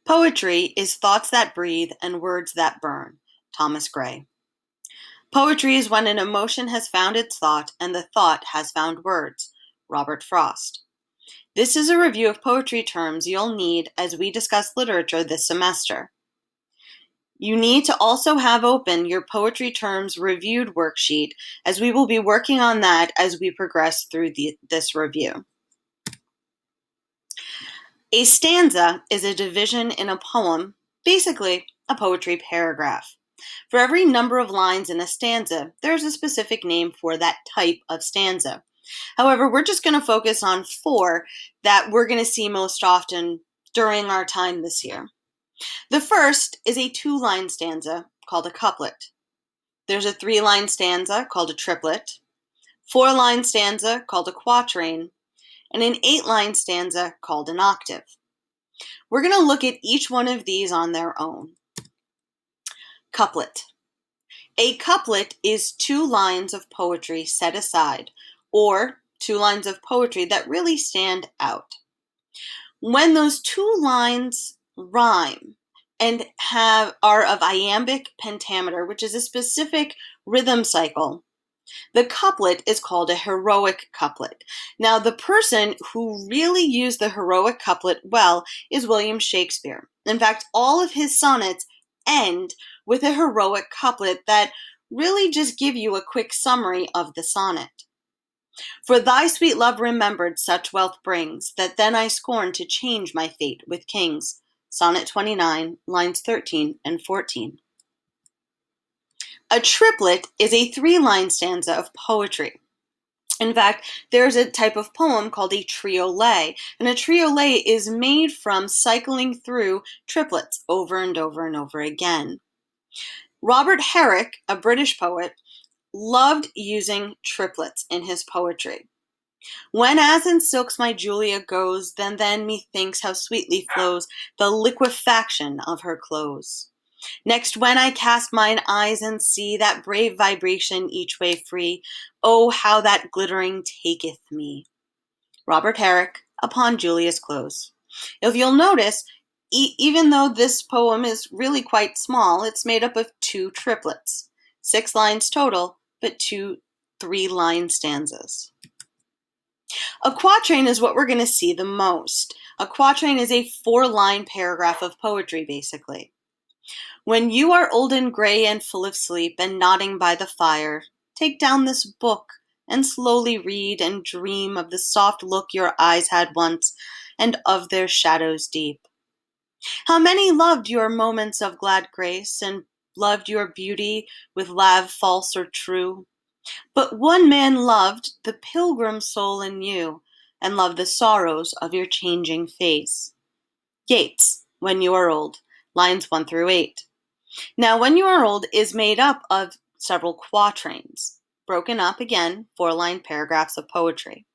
Poetry is thoughts that breathe and words that burn. Thomas Gray. Poetry is when an emotion has found its thought and the thought has found words. Robert Frost. This is a review of poetry terms you'll need as we discuss literature this semester. You need to also have open your poetry terms reviewed worksheet, as we will be working on that as we progress through this review. A stanza is a division in a poem, basically a poetry paragraph. For every number of lines in a stanza, there's a specific name for that type of stanza. However, we're just going to focus on 4 that we're going to see most often during our time this year. The first is a 2-line stanza called a couplet. There's a 3-line stanza called a triplet, 4-line stanza called a quatrain, and an 8-line stanza called an octave. We're going to look at each one of these on their own. Couplet. A couplet is 2 lines of poetry set aside, or 2 lines of poetry that really stand out. When those 2 lines rhyme and are of iambic pentameter, which is a specific rhythm cycle, the couplet is called a heroic couplet. Now, the person who really used the heroic couplet well is William Shakespeare. In fact, all of his sonnets end with a heroic couplet that really just give you a quick summary of the sonnet. For thy sweet love remembered such wealth brings, that then I scorn to change my fate with kings. Sonnet 29, lines 13 and 14. A triplet is a 3-line stanza of poetry. In fact, there's a type of poem called a triolet, and a triolet is made from cycling through triplets over and over and over again. Robert Herrick, a British poet, loved using triplets in his poetry. When as in silks my Julia goes, then methinks how sweetly flows the liquefaction of her clothes. Next, when I cast mine eyes and see that brave vibration each way free, oh, how that glittering taketh me. Robert Herrick, Upon Julia's Clothes. If you'll notice, even though this poem is really quite small, it's made up of 2 triplets. 6 lines total, but 2 3-line stanzas. A quatrain is what we're going to see the most. A quatrain is a 4-line paragraph of poetry, basically. When you are old and gray and full of sleep and nodding by the fire, take down this book and slowly read and dream of the soft look your eyes had once and of their shadows deep. How many loved your moments of glad grace and loved your beauty with love false or true? But one man loved the pilgrim soul in you and loved the sorrows of your changing face. Yeats, When You Are Old, lines 1 through 8. Now, When You Are Old is made up of several quatrains, broken up again, 4-line paragraphs of poetry.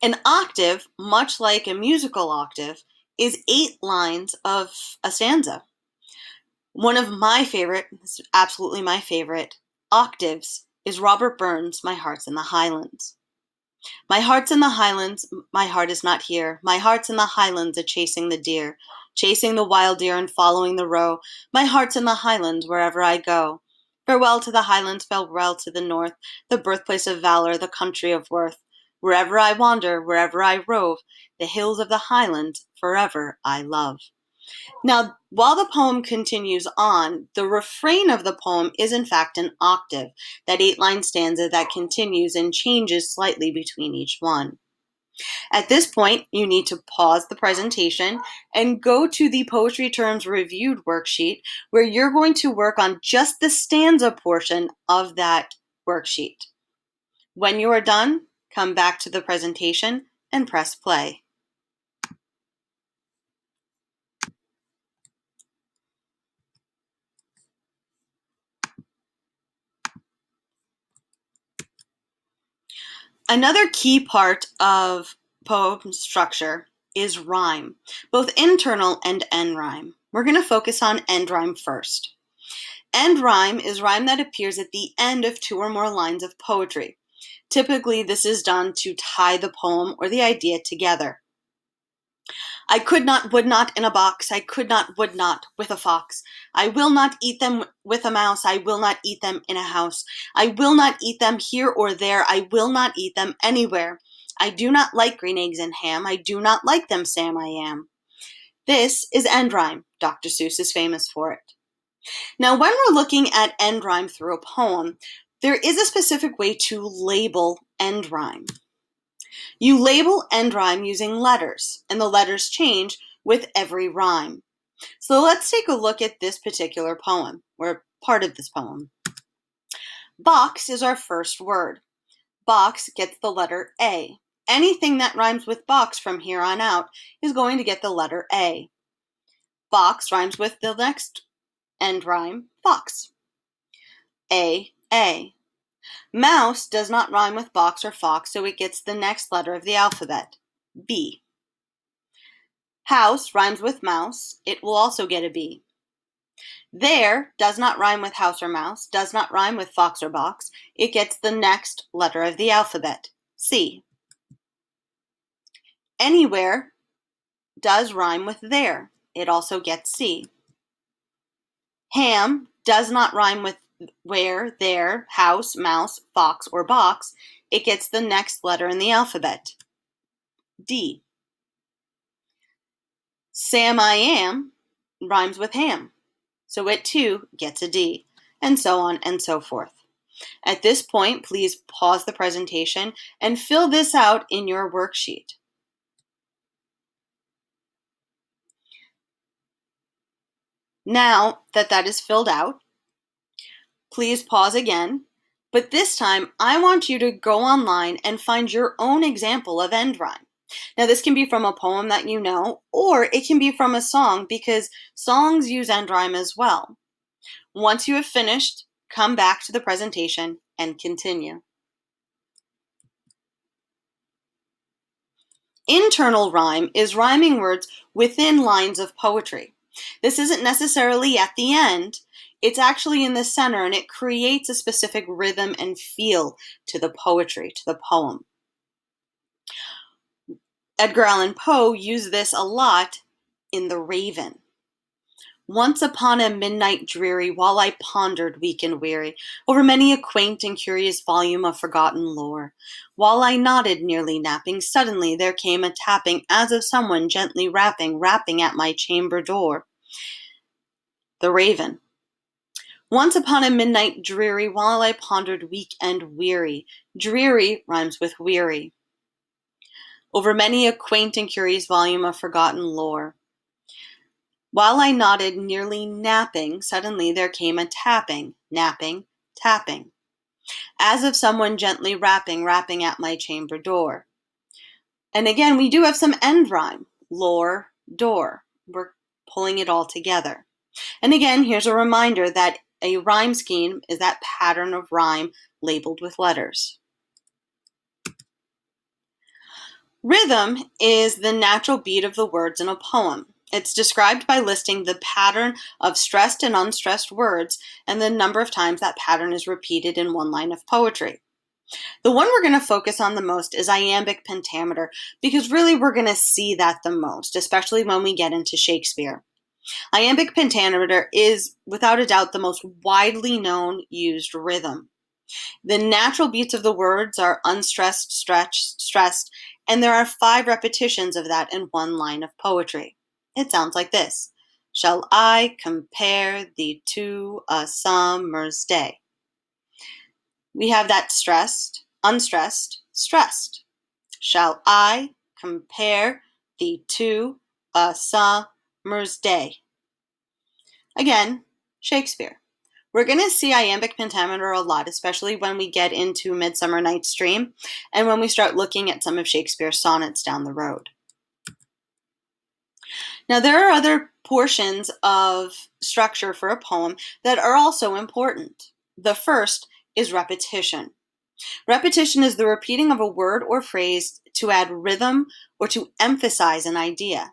An octave, much like a musical octave, is 8 lines of a stanza. One of my favorite, this is absolutely my favorite, octaves is Robert Burns' My Heart's in the Highlands. My heart's in the highlands, my heart is not here. My heart's in the highlands a-chasing the deer, chasing the wild deer and following the roe. My heart's in the highlands wherever I go. Farewell to the highlands, farewell to the north, the birthplace of valor, the country of worth. Wherever I wander, wherever I rove, the hills of the highlands forever I love. Now, while the poem continues on, the refrain of the poem is in fact an octave, that 8-line stanza that continues and changes slightly between each one. At this point, you need to pause the presentation and go to the Poetry Terms Reviewed worksheet, where you're going to work on just the stanza portion of that worksheet. When you are done, come back to the presentation and press play. Another key part of poem structure is rhyme, both internal and end rhyme. We're going to focus on end rhyme first. End rhyme is rhyme that appears at the end of 2 or more lines of poetry. Typically, this is done to tie the poem or the idea together. I could not, would not in a box. I could not, would not with a fox. I will not eat them with a mouse. I will not eat them in a house. I will not eat them here or there. I will not eat them anywhere. I do not like green eggs and ham. I do not like them, Sam, I am. This is end rhyme. Dr. Seuss is famous for it. Now, when we're looking at end rhyme through a poem, there is a specific way to label end rhyme. You label end rhyme using letters, and the letters change with every rhyme. So let's take a look at this particular poem, or part of this poem. Box is our first word. Box gets the letter A. Anything that rhymes with box from here on out is going to get the letter A. Box rhymes with the next end rhyme, fox. A. Mouse does not rhyme with box or fox, so it gets the next letter of the alphabet, B. House rhymes with mouse. It will also get a B. There does not rhyme with house or mouse, does not rhyme with fox or box. It gets the next letter of the alphabet, C. Anywhere does rhyme with there. It also gets C. Ham does not rhyme with where, there, house, mouse, fox, or box. It gets the next letter in the alphabet, D. Sam I am rhymes with ham, so it too gets a D, and so on and so forth. At this point, please pause the presentation and fill this out in your worksheet. Now that that is filled out, please pause again, but this time I want you to go online and find your own example of end rhyme. Now this can be from a poem that you know, or it can be from a song because songs use end rhyme as well. Once you have finished, come back to the presentation and continue. Internal rhyme is rhyming words within lines of poetry. This isn't necessarily at the end, it's actually in the center, and it creates a specific rhythm and feel to the poetry, to the poem. Edgar Allan Poe used this a lot in The Raven. Once upon a midnight dreary, while I pondered, weak and weary, over many a quaint and curious volume of forgotten lore, while I nodded, nearly napping, suddenly there came a tapping, as of someone gently rapping at my chamber door. The Raven. Once upon a midnight dreary, while I pondered, weak and weary. Dreary rhymes with weary. Over many a quaint and curious volume of forgotten lore. While I nodded, nearly napping, suddenly there came a tapping, napping, tapping, as of someone gently rapping at my chamber door. And again, we do have some end rhyme, lore, door. We're pulling it all together. And again, here's a reminder that a rhyme scheme is that pattern of rhyme labeled with letters. Rhythm is the natural beat of the words in a poem. It's described by listing the pattern of stressed and unstressed words and the number of times that pattern is repeated in one line of poetry. The one we're going to focus on the most is iambic pentameter, because really we're going to see that the most, especially when we get into Shakespeare. Iambic pentameter is, without a doubt, the most widely known used rhythm. The natural beats of the words are unstressed, stretched, stressed, and there are 5 repetitions of that in one line of poetry. It sounds like this. Shall I compare thee to a summer's day? We have that stressed, unstressed, stressed. Shall I compare thee to a summer's day? Again, Shakespeare. We're going to see iambic pentameter a lot, especially when we get into Midsummer Night's Dream and when we start looking at some of Shakespeare's sonnets down the road. Now, there are other portions of structure for a poem that are also important. The first is repetition. Repetition is the repeating of a word or phrase to add rhythm or to emphasize an idea.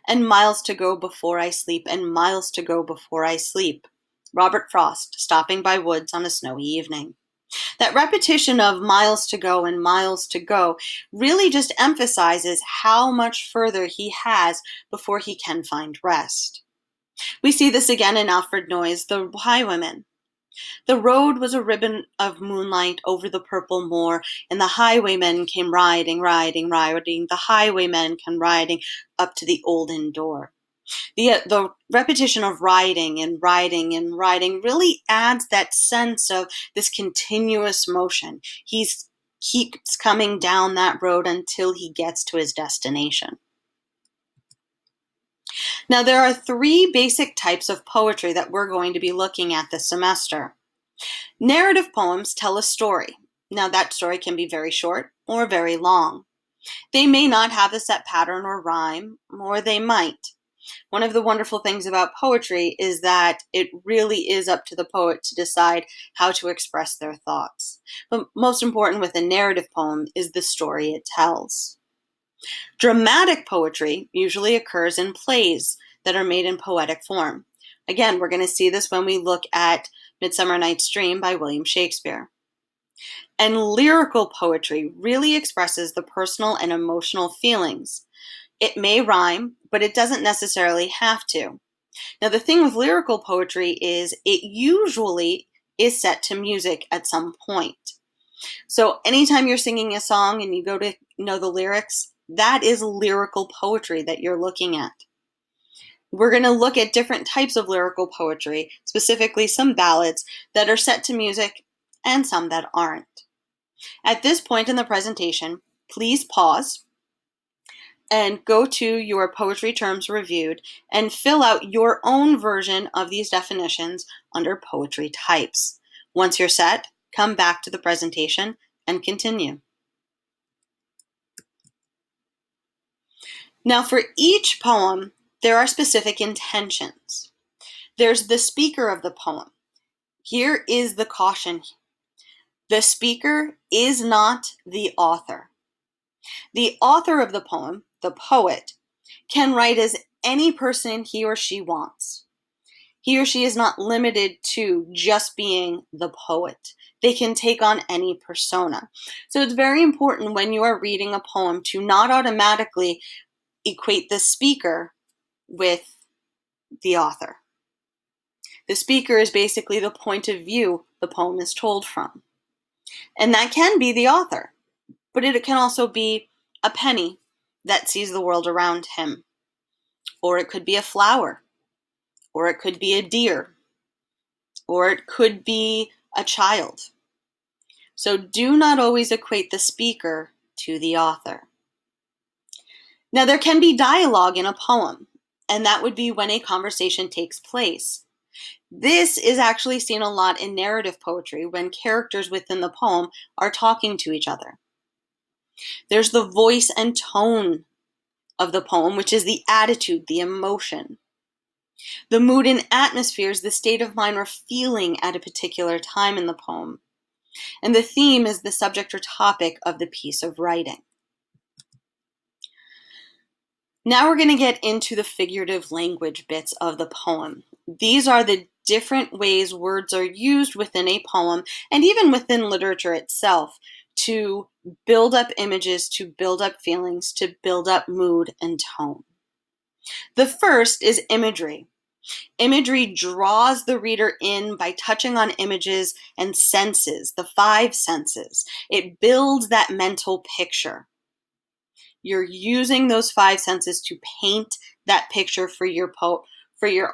And miles to go before I sleep, and miles to go before I sleep. Robert Frost, Stopping by Woods on a Snowy Evening. That repetition of miles to go and miles to go really just emphasizes how much further he has before he can find rest. We see this again in Alfred Noyes' The Highwayman. The road was a ribbon of moonlight over the purple moor, and the highwaymen came riding, riding, riding. The highwaymen came riding up to the olden door. The repetition of riding and riding and riding really adds that sense of this continuous motion. He keeps coming down that road until he gets to his destination. Now, there are three basic types of poetry that we're going to be looking at this semester. Narrative poems tell a story. Now, that story can be very short or very long. They may not have a set pattern or rhyme, or they might. One of the wonderful things about poetry is that it really is up to the poet to decide how to express their thoughts. But most important with a narrative poem is the story it tells. Dramatic poetry usually occurs in plays that are made in poetic form. Again, we're going to see this when we look at Midsummer Night's Dream by William Shakespeare. And lyrical poetry really expresses the personal and emotional feelings. It may rhyme, but it doesn't necessarily have to. Now, the thing with lyrical poetry is it usually is set to music at some point. So anytime you're singing a song and you go to know the lyrics, that is lyrical poetry that you're looking at. We're going to look at different types of lyrical poetry, specifically some ballads that are set to music and some that aren't. At this point in the presentation, please pause and go to your poetry terms reviewed and fill out your own version of these definitions under poetry types. Once you're set, come back to the presentation and continue. Now, for each poem, there are specific intentions. There's the speaker of the poem. Here is the caution. The speaker is not the author. The author of the poem, the poet, can write as any person he or she wants. He or she is not limited to just being the poet. They can take on any persona. So it's very important when you are reading a poem to not automatically equate the speaker with the author. The speaker is basically the point of view the poem is told from. And that can be the author, but it can also be a penny that sees the world around him. Or it could be a flower, or it could be a deer, or it could be a child. So do not always equate the speaker to the author. Now, there can be dialogue in a poem, and that would be when a conversation takes place. This is actually seen a lot in narrative poetry when characters within the poem are talking to each other. There's the voice and tone of the poem, which is the attitude, the emotion. The mood and atmosphere is the state of mind or feeling at a particular time in the poem. And the theme is the subject or topic of the piece of writing. Now we're going to get into the figurative language bits of the poem. These are the different ways words are used within a poem and even within literature itself to build up images, to build up feelings, to build up mood and tone. The first is imagery. Imagery draws the reader in by touching on images and senses, the five senses. It builds that mental picture. You're using those five senses to paint that picture for your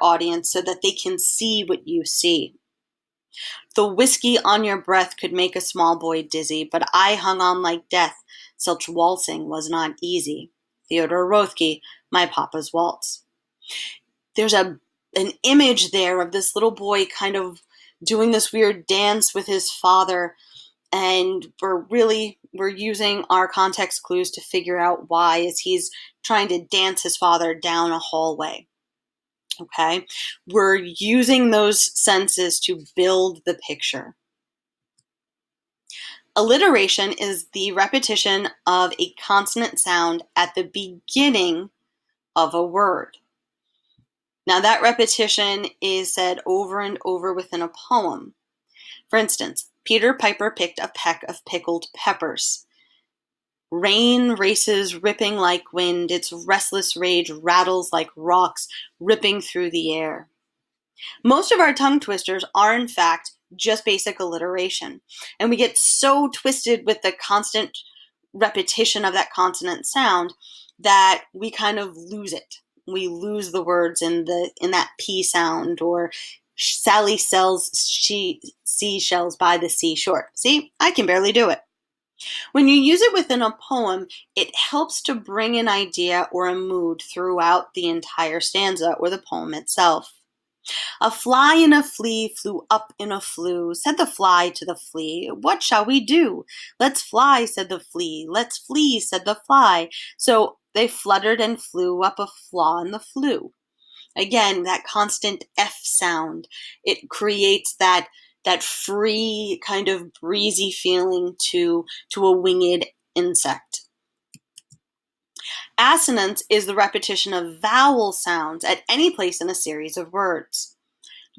audience so that they can see what you see. The whiskey on your breath could make a small boy dizzy, but I hung on like death. Such waltzing was not easy. Theodore Rothke, My Papa's Waltz. There's an image there of this little boy kind of doing this weird dance with his father, and we're using our context clues to figure out why as he's trying to dance his father down a hallway. Okay? We're using those senses to build the picture. Alliteration is the repetition of a consonant sound at the beginning of a word. Now, that repetition is said over and over within a poem. For instance, Peter Piper picked a peck of pickled peppers. Rain races ripping like wind, its restless rage rattles like rocks ripping through the air. Most of our tongue twisters are, in fact, just basic alliteration, and we get so twisted with the constant repetition of that consonant sound that we kind of lose it. We lose the words in that P sound, or Sally sells seashells by the seashore. See, I can barely do it. When you use it within a poem, it helps to bring an idea or a mood throughout the entire stanza or the poem itself. A fly and a flea flew up in a flue. Said the fly to the flea, "What shall we do?" "Let's fly," said the flea. "Let's flee," said the fly. So they fluttered and flew up a flaw in the flue. Again, that constant F sound. It creates that free, kind of breezy feeling to a winged insect. Assonance is the repetition of vowel sounds at any place in a series of words.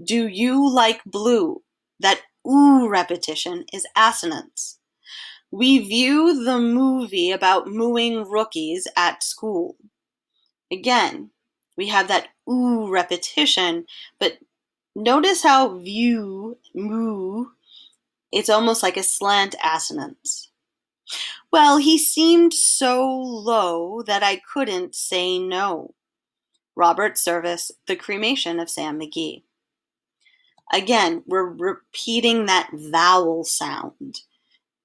Do you like blue? That ooh repetition is assonance. We view the movie about mooing rookies at school. Again, we have that ooh repetition, but notice how view, moo, it's almost like a slant assonance. Well, he seemed so low that I couldn't say no. Robert Service, The Cremation of Sam McGee. Again, we're repeating that vowel sound,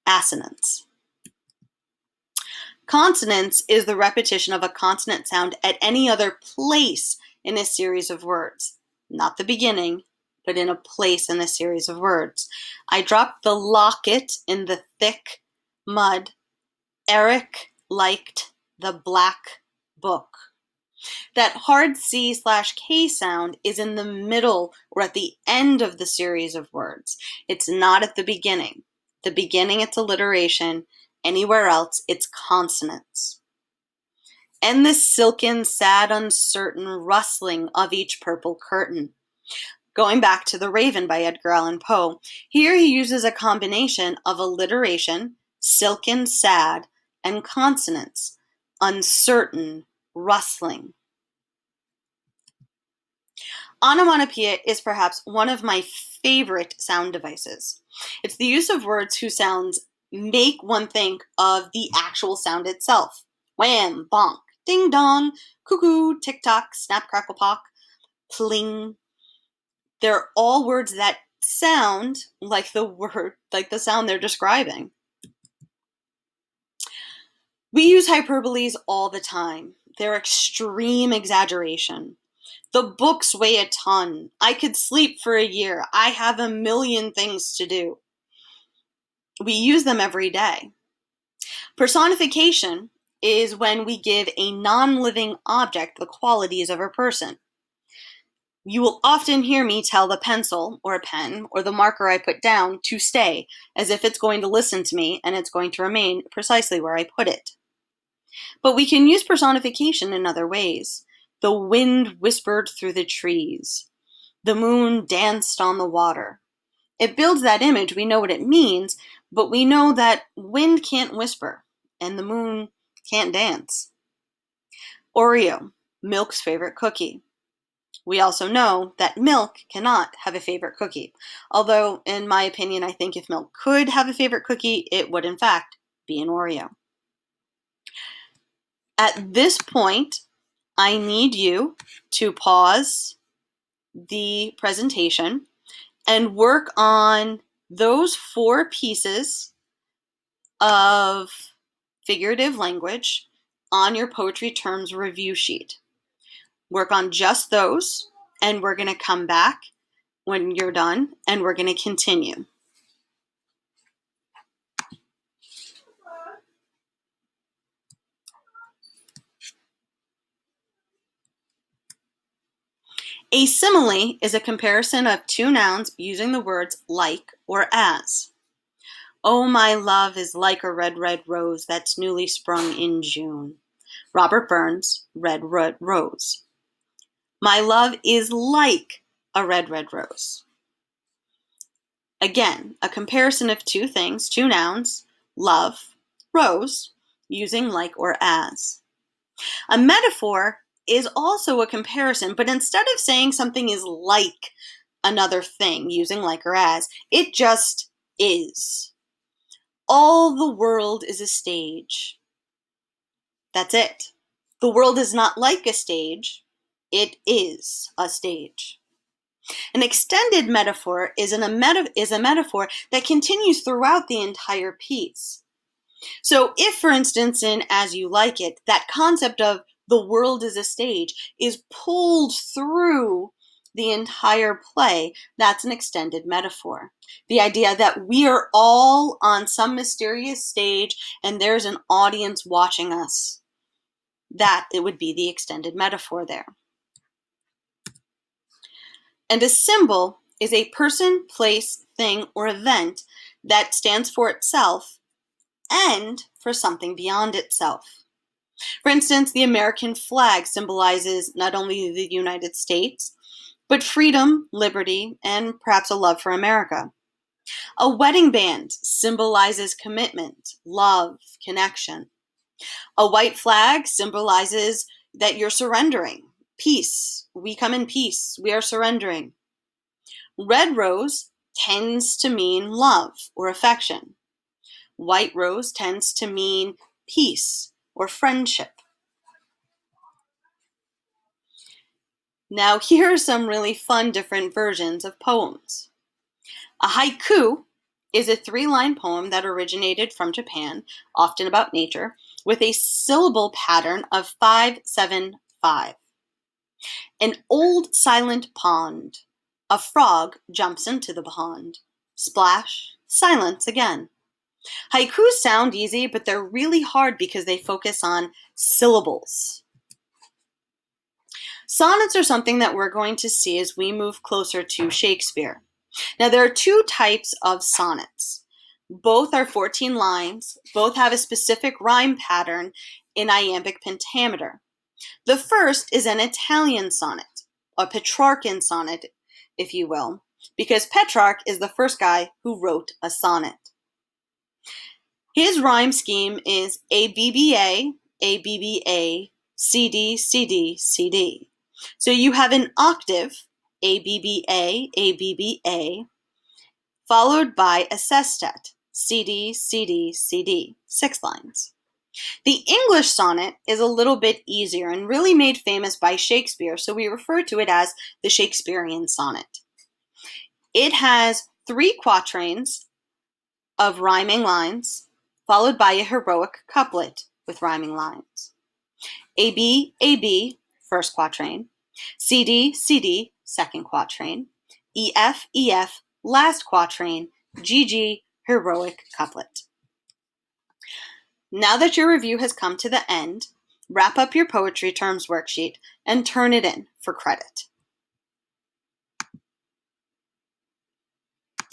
assonance. Consonance is the repetition of a consonant sound at any other place in a series of words. Not the beginning, but in a place in a series of words. I dropped the locket in the thick mud. Eric liked the black book. That hard C/K sound is in the middle or at the end of the series of words. It's not at the beginning. The beginning, it's alliteration. Anywhere else, it's consonants. And the silken, sad, uncertain rustling of each purple curtain. Going back to The Raven by Edgar Allan Poe, here he uses a combination of alliteration, silken, sad, and consonants, uncertain, rustling. Onomatopoeia is perhaps one of my favorite sound devices. It's the use of words whose sounds make one think of the actual sound itself. Wham, bonk, ding dong, cuckoo, tick tock, snap, crackle, pock, pling. They're all words that sound like the sound they're describing. We use hyperboles all the time. They're extreme exaggeration. The books weigh a ton. I could sleep for a year. I have a million things to do. We use them every day. Personification is when we give a non-living object the qualities of a person. You will often hear me tell the pencil or pen or the marker I put down to stay, as if it's going to listen to me and it's going to remain precisely where I put it. But we can use personification in other ways. The wind whispered through the trees. The moon danced on the water. It builds that image. We know what it means, but we know that wind can't whisper and the moon can't dance. Oreo, milk's favorite cookie. We also know that milk cannot have a favorite cookie. Although, in my opinion, I think if milk could have a favorite cookie, it would in fact be an Oreo. At this point, I need you to pause the presentation and work on those 4 pieces of figurative language on your poetry terms review sheet. Work on just those, and we're going to come back when you're done, and we're going to continue. A simile is a comparison of 2 nouns using the words like or as. Oh, my love is like a red, red rose that's newly sprung in June. Robert Burns, Red, Red Rose. My love is like a red, red rose. Again, a comparison of two things, two nouns, love, rose, using like or as. A metaphor is also a comparison, but instead of saying something is like another thing, using like or as, it just is. All the world is a stage. That's it. The world is not like a stage, it is a stage. An extended metaphor is a metaphor that continues throughout the entire piece. So if, for instance, in As You Like It, that concept of the world is a stage is pulled through the entire play, that's an extended metaphor. The idea that we are all on some mysterious stage and there's an audience watching us. That it would be the extended metaphor there. And a symbol is a person, place, thing, or event that stands for itself and for something beyond itself. For instance, the American flag symbolizes not only the United States, but freedom, liberty, and perhaps a love for America. A wedding band symbolizes commitment, love, connection. A white flag symbolizes that you're surrendering. Peace. We come in peace. We are surrendering. Red rose tends to mean love or affection. White rose tends to mean peace or friendship. Now, here are some really fun different versions of poems. A haiku is a 3-line poem that originated from Japan, often about nature, with a syllable pattern of 5-7-5. An old silent pond. A frog jumps into the pond. Splash, silence again. Haikus sound easy, but they're really hard because they focus on syllables. Sonnets are something that we're going to see as we move closer to Shakespeare. Now, there are two types of sonnets. Both are 14 lines. Both have a specific rhyme pattern in iambic pentameter. The first is an Italian sonnet, a Petrarchan sonnet, if you will, because Petrarch is the first guy who wrote a sonnet. His rhyme scheme is ABBA, ABBA, CD, CD, CD. So you have an octave, ABBA, ABBA, followed by a sestet, CD, CD, CD, 6 lines. The English sonnet is a little bit easier and really made famous by Shakespeare, so we refer to it as the Shakespearean sonnet. It has 3 quatrains of rhyming lines, followed by a heroic couplet with rhyming lines. AB, AB, first quatrain. CD, CD, second quatrain. EF, EF, last quatrain. GG, heroic couplet. Now that your review has come to the end, wrap up your poetry terms worksheet and turn it in for credit.